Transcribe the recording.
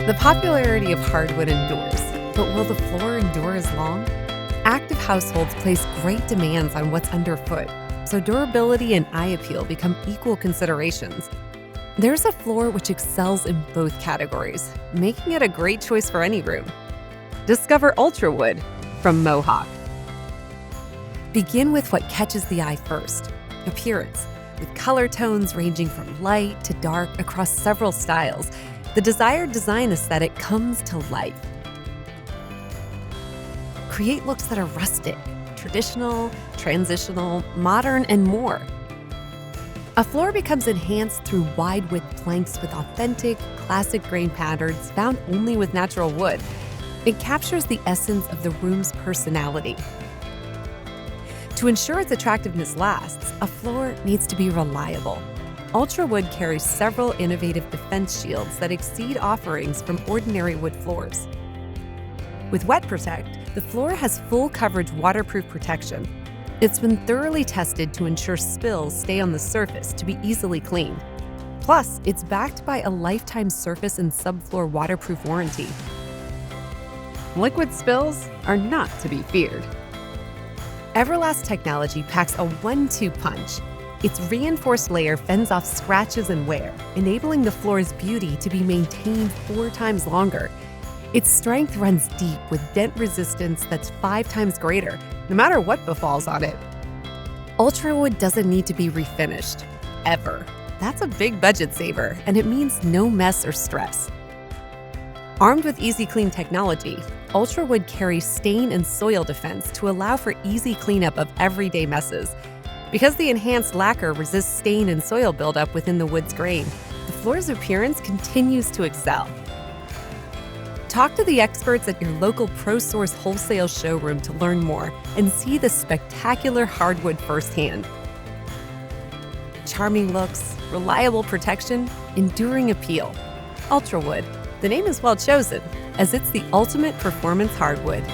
The popularity of hardwood endures, but will the floor endure as long? Active households place great demands on what's underfoot, so durability and eye appeal become equal considerations. There's a floor which excels in both categories, making it a great choice for any room. Discover Ultrawood from Mohawk. Begin with what catches the eye first: appearance. With color tones ranging from light to dark across several styles, the desired design aesthetic comes to life. Create looks that are rustic, traditional, transitional, modern, and more. A floor becomes enhanced through wide-width planks with authentic, classic grain patterns found only with natural wood. It captures the essence of the room's personality. To ensure its attractiveness lasts, a floor needs to be reliable. Ultrawood carries several innovative defense shields that exceed offerings from ordinary wood floors. With Wet Protect, the floor has full coverage waterproof protection. It's been thoroughly tested to ensure spills stay on the surface to be easily cleaned. Plus, it's backed by a lifetime surface and subfloor waterproof warranty. Liquid spills are not to be feared. EVERLAST technology packs a 1-2 punch. Its reinforced layer fends off scratches and wear, enabling the floor's beauty to be maintained 4 times longer. Its strength runs deep with dent resistance that's 5 times greater, no matter what befalls on it. Ultrawood doesn't need to be refinished, ever. That's a big budget saver, and it means no mess or stress. Armed with EASYCLEAN technology, Ultrawood carries stain and soil defense to allow for easy cleanup of everyday messes. Because the enhanced lacquer resists stain and soil buildup within the wood's grain, the floor's appearance continues to excel. Talk to the experts at your local ProSource WHOLESALE showroom to learn more and see the spectacular hardwood firsthand. Charming looks, reliable protection, enduring appeal. Ultrawood. The name is well chosen, as it's the ultimate performance hardwood.